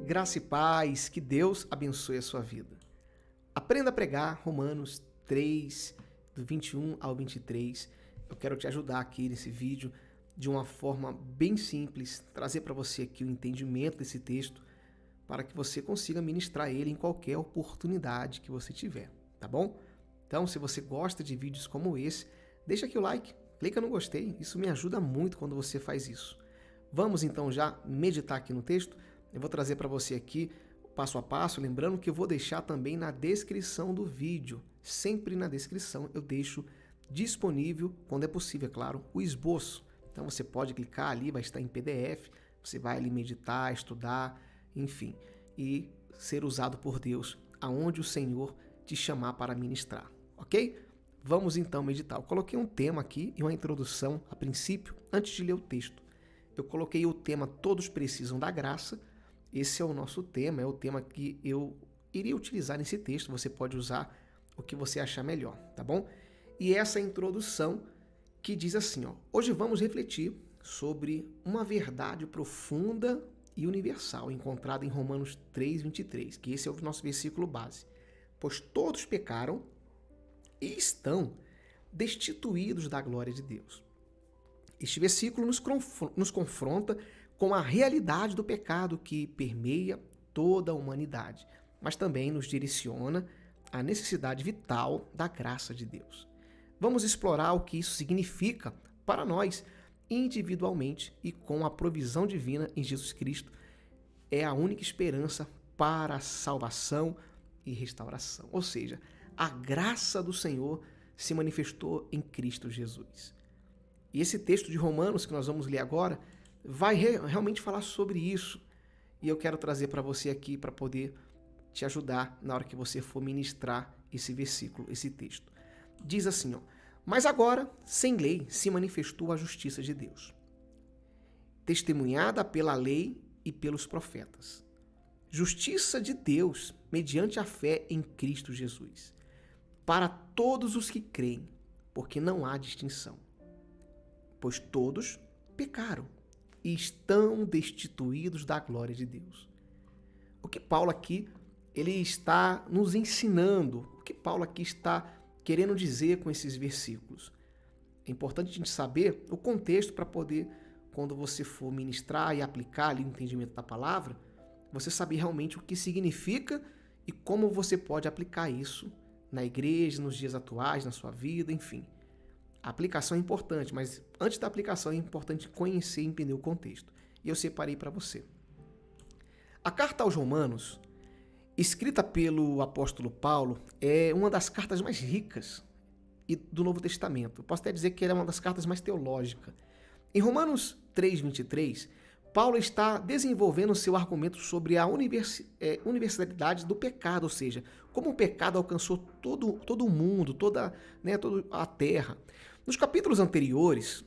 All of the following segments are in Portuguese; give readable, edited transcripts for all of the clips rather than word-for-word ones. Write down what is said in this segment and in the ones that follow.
Graça e paz, que Deus abençoe a sua vida. Aprenda a pregar Romanos 3, do 21 ao 23. Eu quero te ajudar aqui nesse vídeo de uma forma bem simples, trazer para você aqui o entendimento desse texto para que você consiga ministrar ele em qualquer oportunidade que você tiver, tá bom? Então, se você gosta de vídeos como esse, deixa aqui o like, clica no gostei, isso me ajuda muito quando você faz isso. Vamos então já meditar aqui no texto. Eu vou trazer para você aqui passo a passo, lembrando que eu vou deixar também na descrição do vídeo. Sempre na descrição eu deixo disponível, quando é possível, é claro, o esboço. Então você pode clicar ali, vai estar em PDF, você vai ali meditar, estudar, enfim, e ser usado por Deus aonde o Senhor te chamar para ministrar, ok? Vamos então meditar. Eu coloquei um tema aqui e uma introdução a princípio, antes de ler o texto. Eu coloquei o tema Todos Precisam da Graça. Esse é o nosso tema, é o tema que eu iria utilizar nesse texto. Você pode usar o que você achar melhor, tá bom? E essa introdução que diz assim, ó: hoje vamos refletir sobre uma verdade profunda e universal encontrada em Romanos 3:23, que esse é o nosso versículo base. Pois todos pecaram e estão destituídos da glória de Deus. Este versículo nos confronta com a realidade do pecado que permeia toda a humanidade, mas também nos direciona à necessidade vital da graça de Deus. Vamos explorar o que isso significa para nós individualmente e com a provisão divina em Jesus Cristo. É a única esperança para a salvação e restauração. Ou seja, a graça do Senhor se manifestou em Cristo Jesus. E esse texto de Romanos que nós vamos ler agora vai realmente falar sobre isso. E eu quero trazer para você aqui para poder te ajudar na hora que você for ministrar esse versículo, esse texto. Diz assim, ó: mas agora, sem lei, se manifestou a justiça de Deus, testemunhada pela lei e pelos profetas. Justiça de Deus mediante a fé em Cristo Jesus, para todos os que creem, porque não há distinção. Pois todos pecaram e estão destituídos da glória de Deus. O que Paulo aqui ele está nos ensinando, o que Paulo aqui está querendo dizer com esses versículos. É importante a gente saber o contexto para poder, quando você for ministrar e aplicar ali o entendimento da palavra, você saber realmente o que significa e como você pode aplicar isso na igreja, nos dias atuais, na sua vida, enfim. A aplicação é importante, mas antes da aplicação é importante conhecer e entender o contexto. E eu separei para você. A carta aos Romanos, escrita pelo apóstolo Paulo, é uma das cartas mais ricas do Novo Testamento. Eu posso até dizer que ela é uma das cartas mais teológicas. Em Romanos 3:23, Paulo está desenvolvendo seu argumento sobre a universalidade do pecado, ou seja, como o pecado alcançou todo o mundo, toda a terra. Nos capítulos anteriores,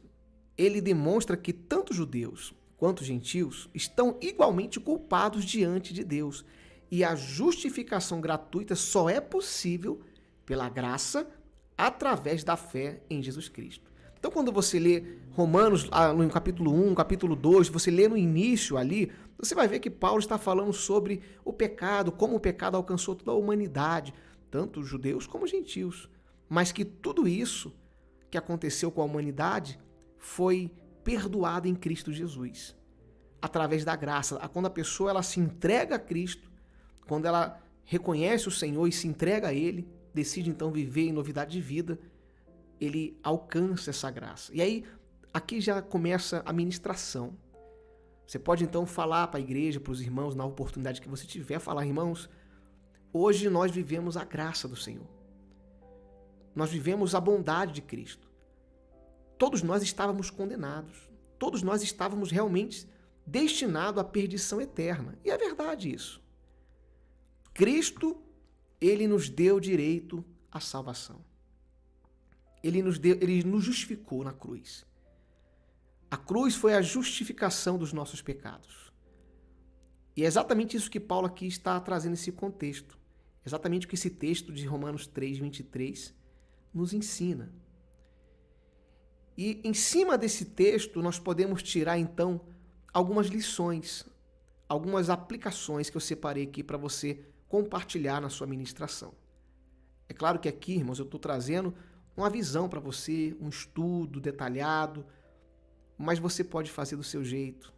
ele demonstra que tanto judeus quanto gentios estão igualmente culpados diante de Deus. E a justificação gratuita só é possível pela graça através da fé em Jesus Cristo. Então, quando você lê Romanos, no capítulo 1, capítulo 2, você lê no início ali, você vai ver que Paulo está falando sobre o pecado, como o pecado alcançou toda a humanidade, tanto judeus como gentios. Mas que tudo isso que aconteceu com a humanidade foi perdoado em Cristo Jesus, através da graça. Quando a pessoa ela se entrega a Cristo, quando ela reconhece o Senhor e se entrega a Ele, decide então viver em novidade de vida, ele alcança essa graça. E aí, aqui já começa a ministração. Você pode então falar para a igreja, para os irmãos, na oportunidade que você tiver, falar: irmãos, hoje nós vivemos a graça do Senhor. Nós vivemos a bondade de Cristo. Todos nós estávamos condenados. Todos nós estávamos realmente destinados à perdição eterna. E é verdade isso. Cristo, ele nos deu direito à salvação. Ele nos justificou na cruz. A cruz foi a justificação dos nossos pecados. E é exatamente isso que Paulo aqui está trazendo nesse contexto. Exatamente o que esse texto de Romanos 3:23 nos ensina. E em cima desse texto nós podemos tirar então algumas lições, algumas aplicações que eu separei aqui para você compartilhar na sua ministração. É claro que aqui, irmãos, eu estou trazendo uma visão para você, um estudo detalhado, mas você pode fazer do seu jeito.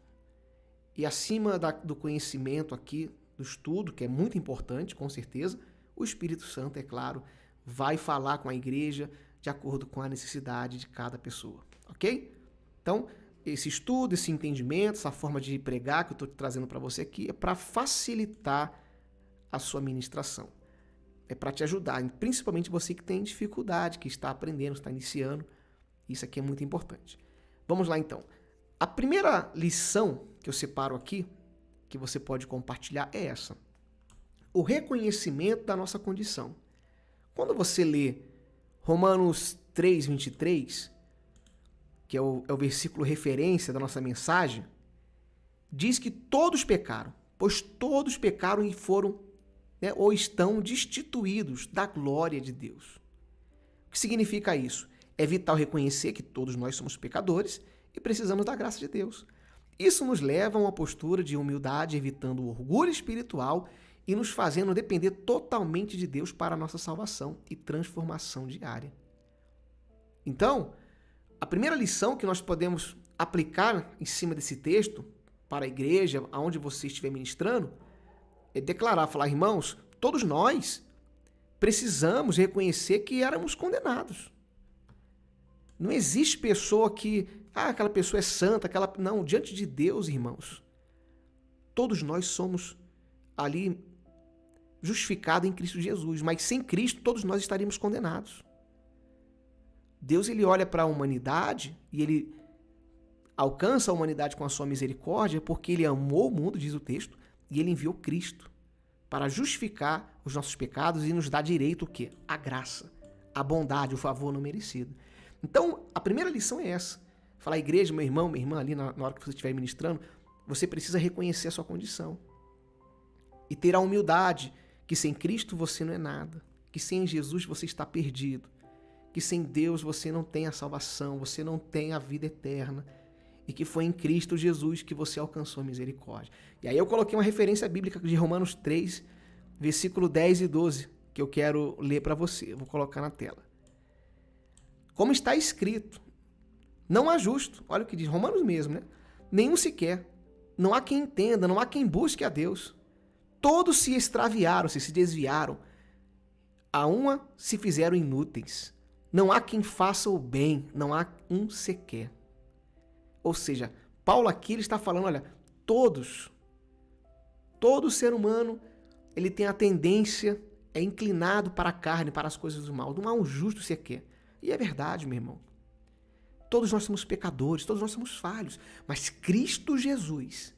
E acima do conhecimento aqui, do estudo, que é muito importante, com certeza, o Espírito Santo, é claro, vai falar com a igreja de acordo com a necessidade de cada pessoa, ok? Então, esse estudo, esse entendimento, essa forma de pregar que eu estou trazendo para você aqui é para facilitar a sua ministração. É para te ajudar, principalmente você que tem dificuldade, que está aprendendo, está iniciando. Isso aqui é muito importante. Vamos lá então. A primeira lição que eu separo aqui, que você pode compartilhar, é essa. O reconhecimento da nossa condição. Quando você lê Romanos 3:23, que é o versículo referência da nossa mensagem, diz que todos pecaram, pois todos pecaram e foram, ou estão destituídos da glória de Deus. O que significa isso? É vital reconhecer que todos nós somos pecadores e precisamos da graça de Deus. Isso nos leva a uma postura de humildade, evitando o orgulho espiritual e nos fazendo depender totalmente de Deus para a nossa salvação e transformação diária. Então, a primeira lição que nós podemos aplicar em cima desse texto para a igreja, aonde você estiver ministrando, é declarar, falar, irmãos, todos nós precisamos reconhecer que éramos condenados. Não existe pessoa que, aquela pessoa é santa, não, diante de Deus, irmãos, todos nós somos ali justificados em Cristo Jesus, mas sem Cristo todos nós estaríamos condenados. Deus, ele olha para a humanidade e ele alcança a humanidade com a sua misericórdia porque ele amou o mundo, diz o texto, e ele enviou Cristo para justificar os nossos pecados e nos dar direito o quê? A graça, a bondade, o favor não merecido. Então, a primeira lição é essa. Falar, igreja, meu irmão, minha irmã, ali na hora que você estiver ministrando, você precisa reconhecer a sua condição. E ter a humildade que sem Cristo você não é nada, que sem Jesus você está perdido, que sem Deus você não tem a salvação, você não tem a vida eterna, e que foi em Cristo Jesus que você alcançou a misericórdia. E aí eu coloquei uma referência bíblica de Romanos 3, versículo 10 e 12, que eu quero ler para você. Eu vou colocar na tela. Como está escrito, não há justo, olha o que diz, Romanos mesmo, né? Nenhum sequer, não há quem entenda, não há quem busque a Deus. Todos se extraviaram, se desviaram, a uma se fizeram inúteis. Não há quem faça o bem, não há um sequer. Ou seja, Paulo aqui ele está falando, olha, todo ser humano, ele tem a tendência, é inclinado para a carne, para as coisas do mal. Não há um justo sequer. E é verdade, meu irmão. Todos nós somos pecadores, todos nós somos falhos. Mas Cristo Jesus,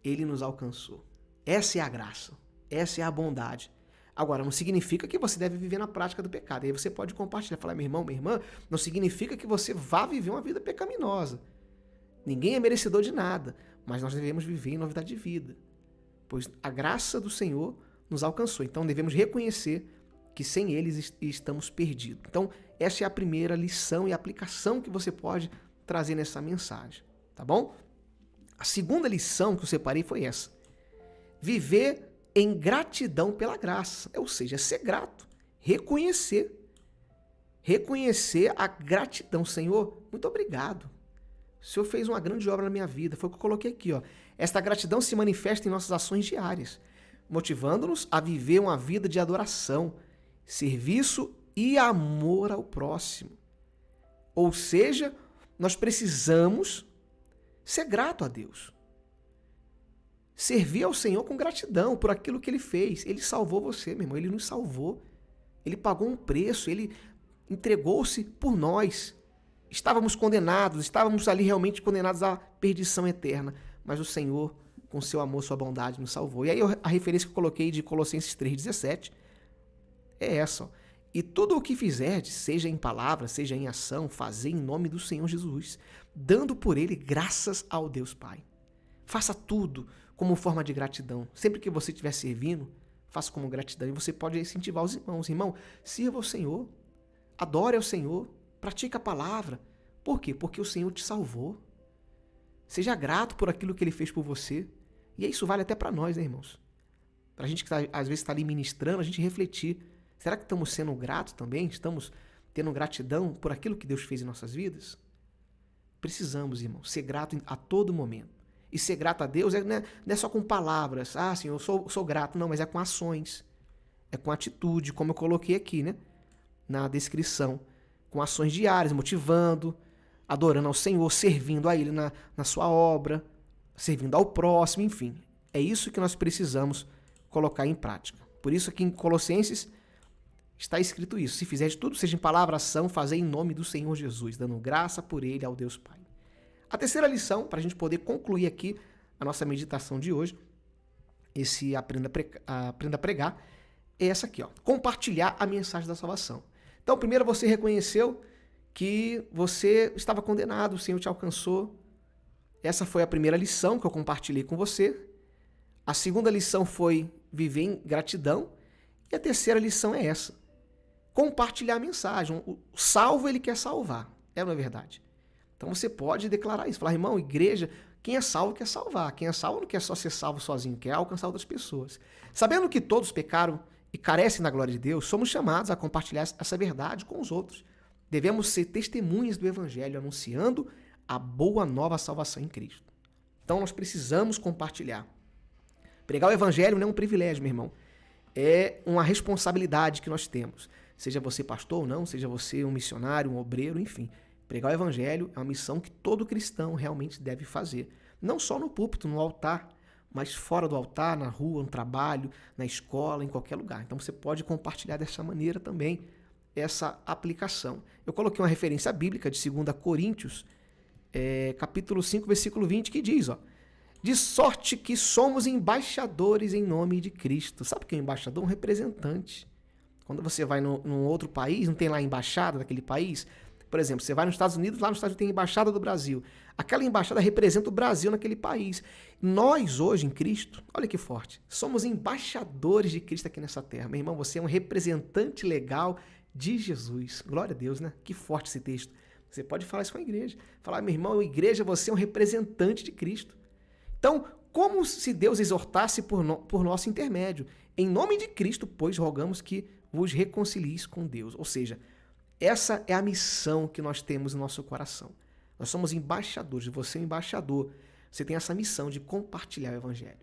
ele nos alcançou. Essa é a graça, essa é a bondade. Agora, não significa que você deve viver na prática do pecado. Aí você pode compartilhar, falar, meu irmão, minha irmã, não significa que você vá viver uma vida pecaminosa. Ninguém é merecedor de nada, mas nós devemos viver em novidade de vida, pois a graça do Senhor nos alcançou. Então, devemos reconhecer que sem eles estamos perdidos. Então, essa é a primeira lição e aplicação que você pode trazer nessa mensagem, tá bom? A segunda lição que eu separei foi essa. Viver em gratidão pela graça, ou seja, ser grato, reconhecer a gratidão. Senhor, muito obrigado. O Senhor fez uma grande obra na minha vida, foi o que eu coloquei aqui, ó. Esta gratidão se manifesta em nossas ações diárias, motivando-nos a viver uma vida de adoração, serviço e amor ao próximo. Ou seja, nós precisamos ser grato a Deus. Servir ao Senhor com gratidão por aquilo que Ele fez. Ele salvou você, meu irmão. Ele nos salvou. Ele pagou um preço. Ele entregou-se por nós. Estávamos condenados. Estávamos ali realmente condenados à perdição eterna. Mas o Senhor, com seu amor, sua bondade, nos salvou. E aí a referência que eu coloquei de Colossenses 3,17 é essa. Ó. E tudo o que fizerdes, seja em palavra, seja em ação, fazei em nome do Senhor Jesus, dando por Ele graças ao Deus Pai. Faça tudo como forma de gratidão. Sempre que você estiver servindo, faça como gratidão. E você pode incentivar os irmãos. Irmão, sirva ao Senhor, adore ao Senhor, pratique a palavra. Por quê? Porque o Senhor te salvou. Seja grato por aquilo que Ele fez por você. E isso vale até para nós, né, irmãos? Para a gente que às vezes está ali ministrando, a gente refletir. Será que estamos sendo gratos também? Estamos tendo gratidão por aquilo que Deus fez em nossas vidas? Precisamos, irmão, ser grato a todo momento. E ser grato a Deus não é só com palavras. Ah, sim, eu sou grato. Não, mas é com ações. É com atitude, como eu coloquei aqui, né? Na descrição. Com ações diárias, motivando, adorando ao Senhor, servindo a Ele na sua obra, servindo ao próximo, enfim. É isso que nós precisamos colocar em prática. Por isso aqui em Colossenses está escrito isso. Se fizer de tudo, seja em palavra, ação, fazer em nome do Senhor Jesus, dando graça por Ele ao Deus Pai. A terceira lição, para a gente poder concluir aqui a nossa meditação de hoje, esse Aprenda a Pregar, é essa aqui, ó. Compartilhar a mensagem da salvação. Então, primeiro você reconheceu que você estava condenado, o Senhor te alcançou. Essa foi a primeira lição que eu compartilhei com você. A segunda lição foi viver em gratidão. E a terceira lição é essa. Compartilhar a mensagem. O salvo, ele quer salvar. Não é verdade? Então você pode declarar isso. Falar, irmão, igreja, quem é salvo quer salvar. Quem é salvo não quer só ser salvo sozinho, quer alcançar outras pessoas. Sabendo que todos pecaram e carecem da glória de Deus, somos chamados a compartilhar essa verdade com os outros. Devemos ser testemunhas do Evangelho, anunciando a boa nova salvação em Cristo. Então nós precisamos compartilhar. Pregar o Evangelho não é um privilégio, meu irmão. É uma responsabilidade que nós temos. Seja você pastor ou não, seja você um missionário, um obreiro, enfim. Pregar o Evangelho é uma missão que todo cristão realmente deve fazer. Não só no púlpito, no altar, mas fora do altar, na rua, no trabalho, na escola, em qualquer lugar. Então você pode compartilhar dessa maneira também essa aplicação. Eu coloquei uma referência bíblica de 2 Coríntios, capítulo 5, versículo 20, que diz, ó, de sorte que somos embaixadores em nome de Cristo. Sabe o que é um embaixador? Um representante. Quando você vai num outro país, não tem lá a embaixada daquele país? Por exemplo, você vai nos Estados Unidos, lá nos Estados Unidos tem a embaixada do Brasil. Aquela embaixada representa o Brasil naquele país. Nós, hoje, em Cristo, olha que forte, somos embaixadores de Cristo aqui nessa terra. Meu irmão, você é um representante legal de Jesus. Glória a Deus, né? Que forte esse texto. Você pode falar isso com a igreja. Falar, meu irmão, igreja, você é um representante de Cristo. Então, como se Deus exortasse por nosso intermédio? Em nome de Cristo, pois, rogamos que vos reconcilieis com Deus. Ou seja, essa é a missão que nós temos no nosso coração. Nós somos embaixadores, você é um embaixador. Você tem essa missão de compartilhar o Evangelho.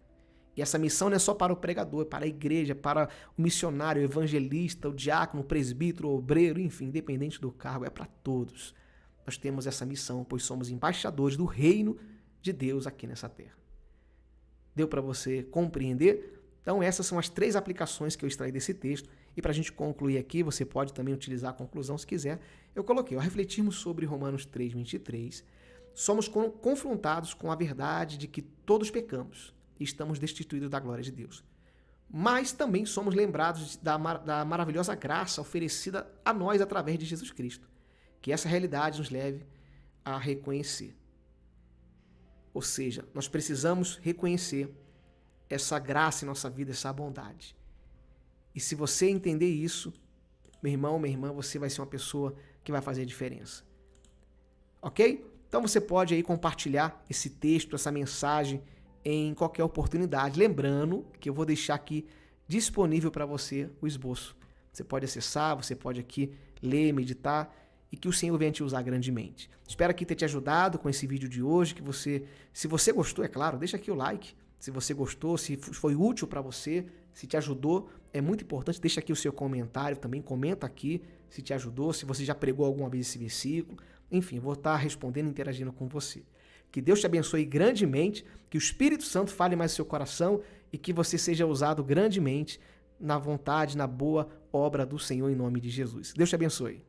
E essa missão não é só para o pregador, é para a igreja, para o missionário, o evangelista, o diácono, o presbítero, o obreiro, enfim, independente do cargo, é para todos. Nós temos essa missão, pois somos embaixadores do reino de Deus aqui nessa terra. Deu para você compreender? Então essas são as 3 aplicações que eu extraí desse texto. E para a gente concluir aqui, você pode também utilizar a conclusão se quiser. Eu coloquei, ao refletirmos sobre Romanos 3, 23, somos confrontados com a verdade de que todos pecamos e estamos destituídos da glória de Deus. Mas também somos lembrados da maravilhosa graça oferecida a nós através de Jesus Cristo. Que essa realidade nos leve a reconhecer. Ou seja, nós precisamos reconhecer essa graça em nossa vida, essa bondade. E se você entender isso, meu irmão, minha irmã, você vai ser uma pessoa que vai fazer a diferença. Ok? Então você pode aí compartilhar esse texto, essa mensagem em qualquer oportunidade. Lembrando que eu vou deixar aqui disponível para você o esboço. Você pode acessar, você pode aqui ler, meditar e que o Senhor venha te usar grandemente. Espero aqui ter te ajudado com esse vídeo de hoje, que você, se você gostou, é claro, deixa aqui o like. Se você gostou, se foi útil para você, se te ajudou, é muito importante, deixa aqui o seu comentário também, comenta aqui se te ajudou, se você já pregou alguma vez esse versículo. Enfim, vou estar respondendo e interagindo com você. Que Deus te abençoe grandemente, que o Espírito Santo fale mais no seu coração e que você seja usado grandemente na vontade, na boa obra do Senhor em nome de Jesus. Deus te abençoe.